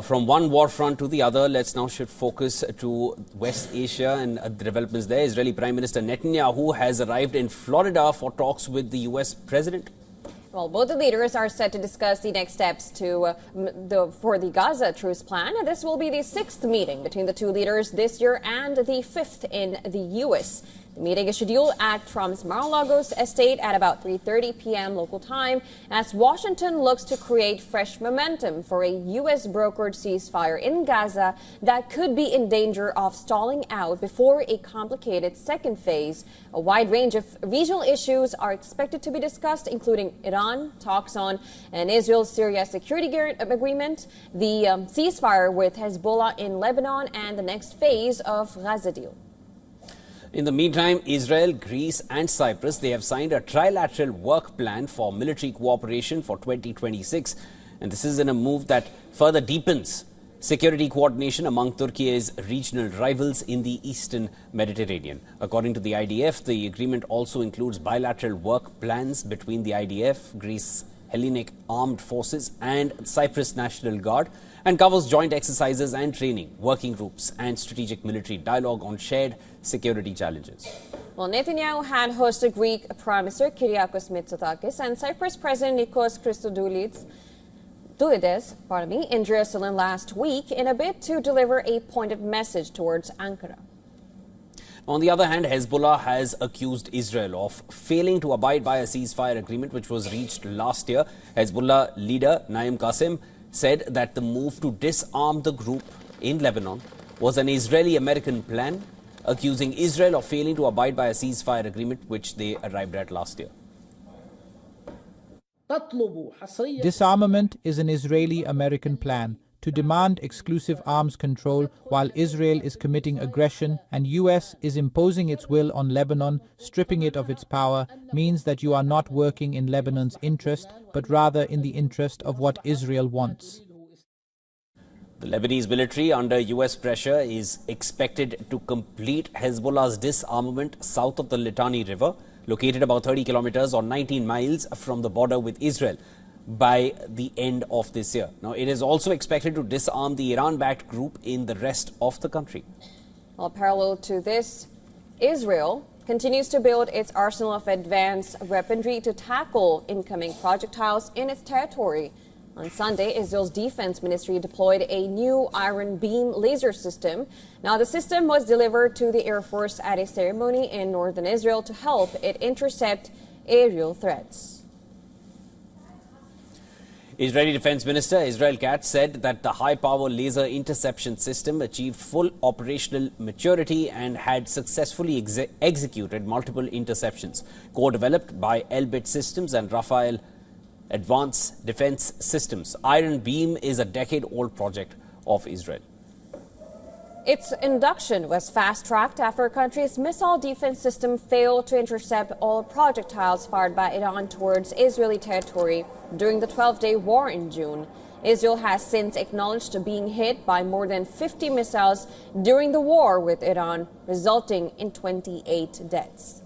From one war front to the other, let's now shift focus to West Asia and the developments there. Israeli Prime Minister Netanyahu has arrived in Florida for talks with the U.S. President. Well, both the leaders are set to discuss the next steps for the Gaza truce plan. This will be the 6th meeting between the two leaders this year and the 5th in the U.S. The meeting is scheduled at Trump's Mar-a-Lagos estate at about 3:30 p.m. local time as Washington looks to create fresh momentum for a U.S. brokered ceasefire in Gaza that could be in danger of stalling out before a complicated second phase. A wide range of regional issues are expected to be discussed, including Iran, talks on an Israel-Syria security agreement, the ceasefire with Hezbollah in Lebanon, and the next phase of Gaza deal. In the meantime, Israel, Greece and Cyprus, they have signed a trilateral work plan for military cooperation for 2026. And this is in a move that further deepens security coordination among Turkey's regional rivals in the Eastern Mediterranean. According to the IDF, the agreement also includes bilateral work plans between the IDF, Greece Hellenic Armed Forces and Cyprus National Guard, and covers joint exercises and training, working groups and strategic military dialogue on shared security challenges. Well, Netanyahu had hosted Greek Prime Minister Kyriakos Mitsotakis and Cyprus President Nikos Christodoulides in Jerusalem last week in a bid to deliver a pointed message towards Ankara. On the other hand, Hezbollah has accused Israel of failing to abide by a ceasefire agreement which was reached last year. Hezbollah leader Naim Qassem said that the move to disarm the group in Lebanon was an Israeli-American plan, accusing Israel of failing to abide by a ceasefire agreement which they arrived at last year. Disarmament is an Israeli-American plan to demand exclusive arms control while Israel is committing aggression and US is imposing its will on Lebanon, stripping it of its power, means that you are not working in Lebanon's interest, but rather in the interest of what Israel wants. The Lebanese military, under US pressure, is expected to complete Hezbollah's disarmament south of the Litani River, located about 30 kilometers or 19 miles from the border with Israel, by the end of this year. Now, it is also expected to disarm the Iran-backed group in the rest of the country. Well, parallel to this, Israel continues to build its arsenal of advanced weaponry to tackle incoming projectiles in its territory. On Sunday, Israel's defense ministry deployed a new Iron Beam laser system. Now, the system was delivered to the Air Force at a ceremony in northern Israel to help it intercept aerial threats. Israeli Defense Minister Israel Katz said that the high-power laser interception system achieved full operational maturity and had successfully executed multiple interceptions, co-developed by Elbit Systems and Rafael Advanced Defense Systems. Iron Beam is a decade-old project of Israel. Its induction was fast-tracked after a country's missile defense system failed to intercept all projectiles fired by Iran towards Israeli territory during the 12-day war in June. Israel has since acknowledged being hit by more than 50 missiles during the war with Iran, resulting in 28 deaths.